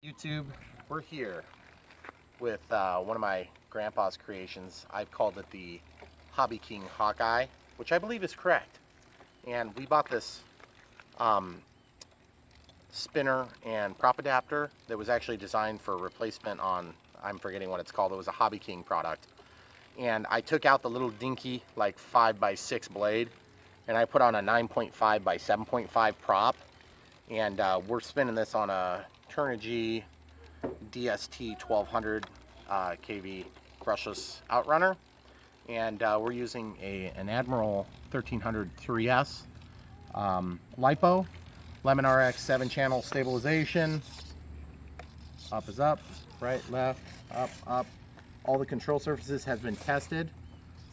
YouTube, we're here with one of my grandpa's creations. I've called it the Hobbyking Hawkeye, which I believe is correct. And we bought this spinner and prop adapter that was actually designed for replacement on, I'm forgetting what it's called, it was a Hobbyking product. And I took out the little dinky like 5x6 blade and I put on a 9.5 by 7.5 prop. And we're spinning this on a Turnigy DST 1200 kV brushless outrunner, and we're using an Admiral 1300 3S LiPo, Lemon RX 7-channel stabilization. Up is up, right, left, up, up. All the control surfaces has been tested.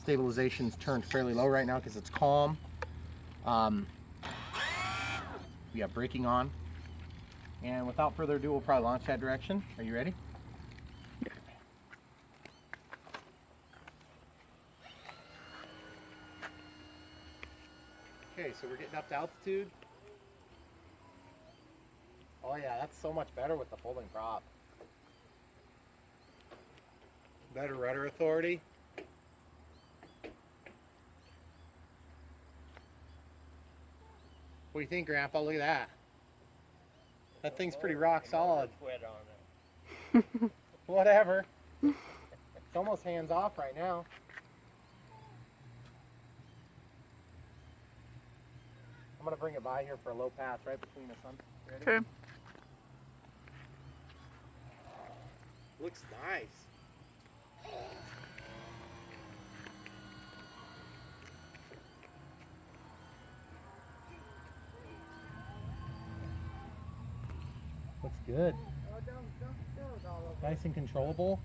Stabilization's turned fairly low right now because it's calm. We have braking on. And without further ado, we'll probably launch that direction. Are you ready? Yeah. Okay, so we're getting up to altitude. Oh yeah, that's so much better with the folding prop. Better rudder authority. What do you think, Grandpa? Look at that. That thing's pretty rock solid. Whatever. It's almost hands off right now. I'm gonna bring it by here for a low pass right between us, son. Ready? Okay. Looks nice. Looks good. Nice and controllable.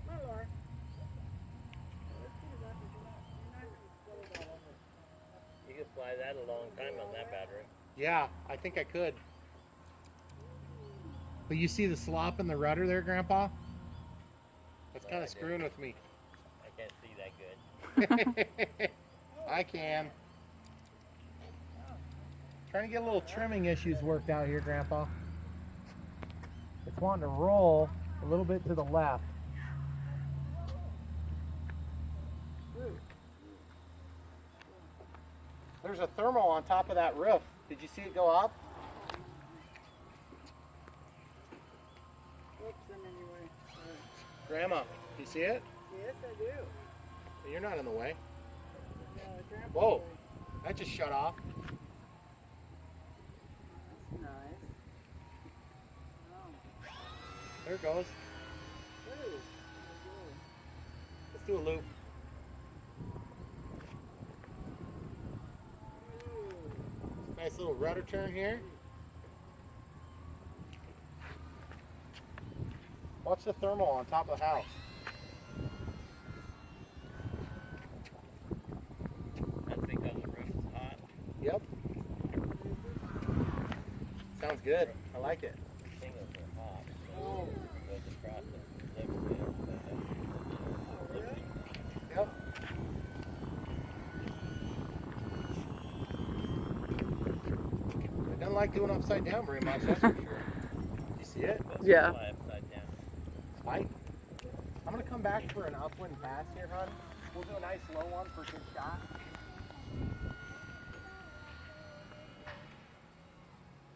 You could fly that a long time on that battery. Yeah, I think I could. But you see the slop in the rudder there, Grandpa? That's kind of screwing with me. I can't see that good. I can. Trying to get a little trimming issues worked out here, Grandpa. It's wanting to roll a little bit to the left. There's a thermal on top of that roof. Did you see it go up? Grandma, do you see it? Yes, I do. You're not in the way. No, Whoa, that just shut off. that's nice. Oh. There it goes. Ooh. Let's do a loop. Nice little rudder turn here. Watch the thermal on top of the house. That's because the roof is hot. Yep. Sounds good. I like it. The shingles are hot. Oh. So it goes across the lift. Yep. It doesn't like doing upside down very much, that's for sure. You see it? Yeah. Fly upside down. Spike. I'm gonna come back for an upwind pass here, hon. We'll do a nice low one for a good shot.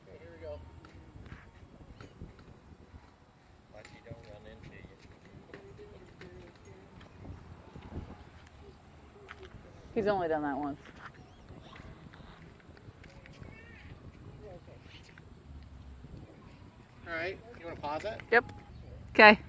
Okay, here we go. Watch you don't run into you. He's only done that once. All right, you wanna pause it? Yep. Okay.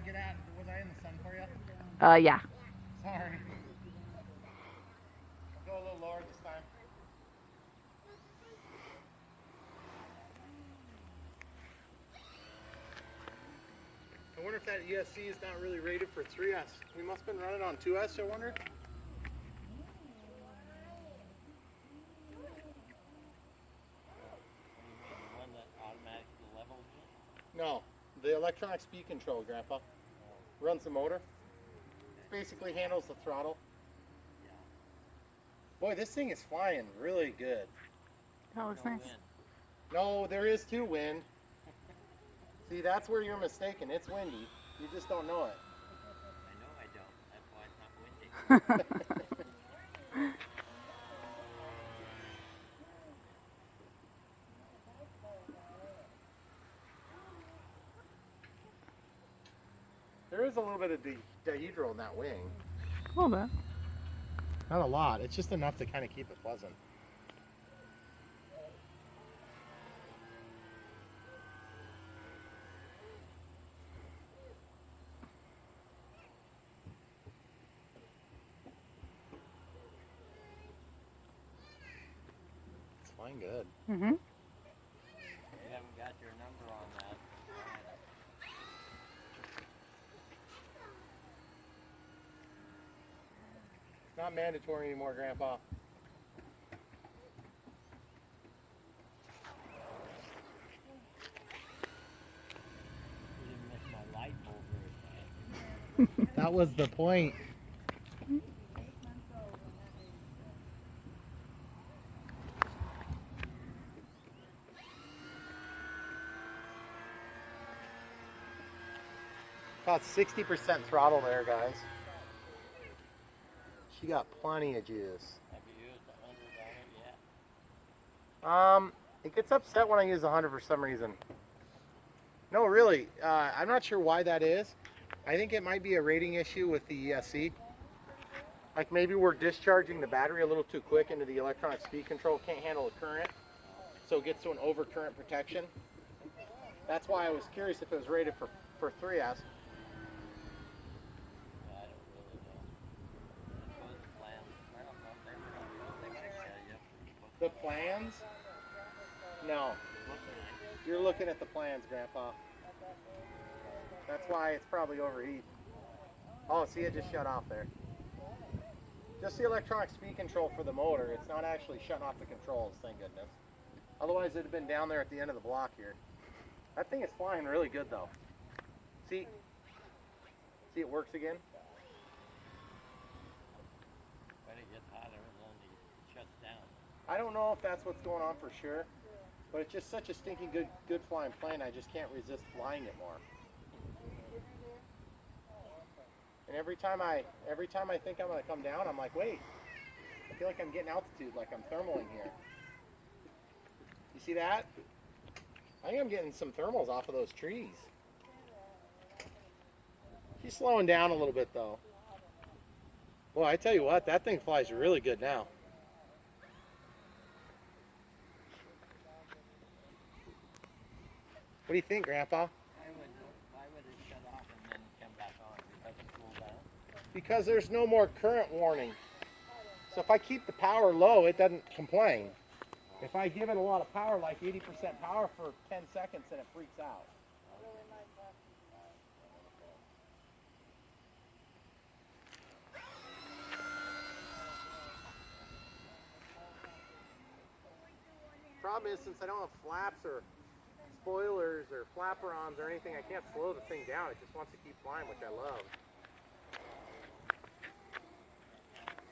get out? Was I in the sun for you? Yeah. Sorry. I'll go a little lower this time. I wonder if that ESC is not really rated for 3S. We must have been running on 2S, I wonder. The one that automatically levels it? No, the electronic speed control, Grandpa. Runs the motor. Basically handles the throttle. Boy, this thing is flying really good. That looks No nice. wind. No, there is too wind. See, that's where you're mistaken. It's windy. You just don't know it. I know I don't. That's why it's not windy. There is a little bit of dihedral in that wing. A little bit. Not a lot. It's just enough to kind of keep it pleasant. It's flying good. Mm-hmm. You haven't got your number on that. It's not mandatory anymore, Grandpa. You didn't miss my light bulb very fast. That was the point. About 60% throttle there, guys. She got plenty of juice. Have you used 100 on it yet? It gets upset when I use 100 for some reason. No, really, I'm not sure why that is. I think it might be a rating issue with the ESC. Like maybe we're discharging the battery a little too quick into the electronic speed control. Can't handle the current, so it gets to an overcurrent protection. That's why I was curious if it was rated for 3S. Yeah, I don't really know. I suppose the plans, well, no, they might tell you. The plans? No. You're looking at the plans, Grandpa. That's why it's probably overheating. Oh, see, it just shut off there. Just the electronic speed control for the motor. It's not actually shutting off the controls, thank goodness. Otherwise, it'd have been down there at the end of the block here. That thing is flying really good, though. See, it works again. When it gets hotter, then it shuts down. I don't know if that's what's going on for sure, but it's just such a stinking good flying plane. I just can't resist flying it more. And every time I think I'm gonna come down, I'm like, wait, I feel like I'm getting altitude, like I'm thermaling here. You see that? I think I'm getting some thermals off of those trees. She's slowing down a little bit though. Well, I tell you what, that thing flies really good now. What do you think, Grandpa? Why would it shut off and then come back on? Because it cooled down? Because there's no more current warning. So if I keep the power low, it doesn't complain. If I give it a lot of power, like 80% power for 10 seconds, then it freaks out. Problem is, since I don't have flaps or spoilers or flaperons or anything, I can't slow the thing down. It just wants to keep flying, which I love.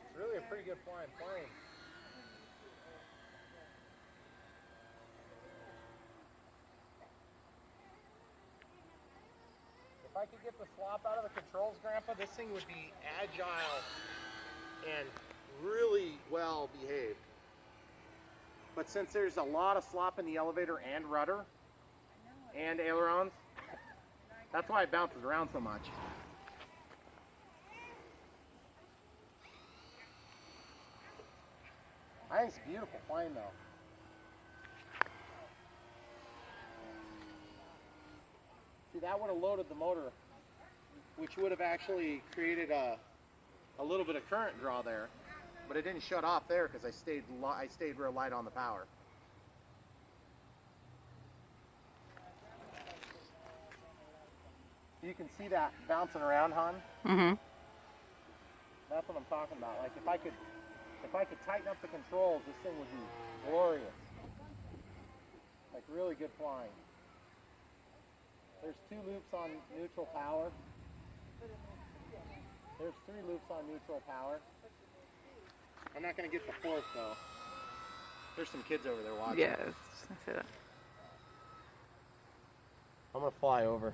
It's really a pretty good flying plane. If I could get the slop out of the controls, Grandpa, this thing would be agile and really well behaved. But since there's a lot of slop in the elevator and rudder and ailerons, that's why it bounces around so much. I think it's a beautiful plane though. See, that would have loaded the motor which would have actually created a little bit of current draw there, but it didn't shut off there because I stayed real light on the power. You can see that bouncing around, hon. Mm-hmm. That's what I'm talking about. Like if I could tighten up the controls, this thing would be glorious. Like really good flying. There's 2 loops on neutral power. There's 3 loops on neutral power. I'm not going to get the 4th though. There's some kids over there watching. Yeah, I was just gonna say that. I'm going to fly over.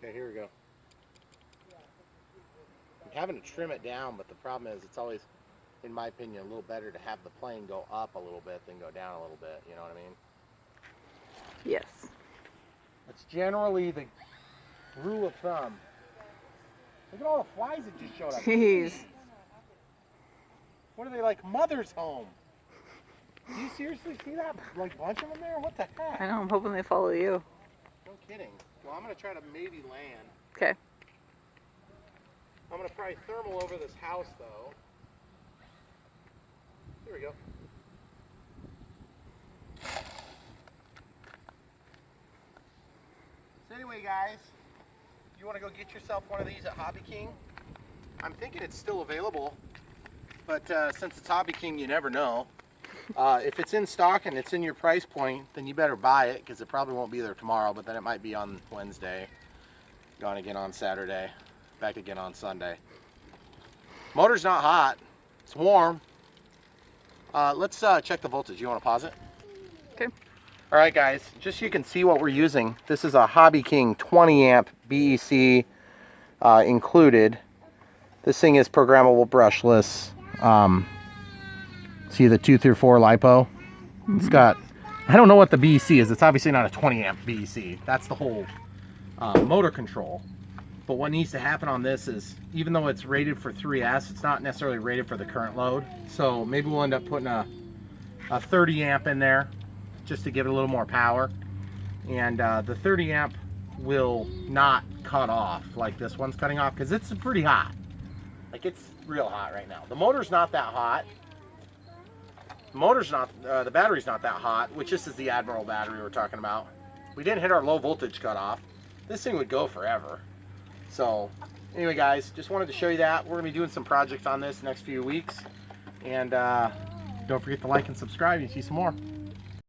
Okay, here we go. I'm having to trim it down, but the problem is it's always, in my opinion, a little better to have the plane go up a little bit than go down a little bit, you know what I mean? Yes. That's generally the rule of thumb. Look at all the flies that just showed up. Jeez. What are they, like mother's home? Do you seriously see that, like, bunch of them there? What the heck? I know, I'm hoping they follow you. No kidding. Well, I'm going to try to maybe land. Okay. I'm going to probably thermal over this house, though. Here we go. So anyway, guys, you want to go get yourself one of these at Hobbyking? I'm thinking it's still available, but since it's Hobbyking, you never know. If it's in stock and it's in your price point, then you better buy it because it probably won't be there tomorrow, but then it might be on Wednesday, gone again on Saturday, back again on Sunday. Motor's not hot, it's warm. Let's check the voltage. You want to pause it? Okay. All right, guys, just so you can see what we're using, this is a Hobbyking 20 amp BEC included. This thing is programmable brushless. See the 2 through 4 LiPo? It's got, I don't know what the BEC is. It's obviously not a 20 amp BEC. That's the whole motor control. But what needs to happen on this is, even though it's rated for 3S, it's not necessarily rated for the current load. So maybe we'll end up putting a 30 amp in there just to give it a little more power. And the 30 amp will not cut off like this one's cutting off because it's pretty hot. Like it's real hot right now. The motor's not that hot. The battery's not that hot, which this is the Admiral battery we're talking about. We didn't hit our low voltage cutoff. This thing would go forever. So anyway, guys, just wanted to show you that. We're gonna be doing some projects on this next few weeks. And don't forget to like and subscribe. You see some more.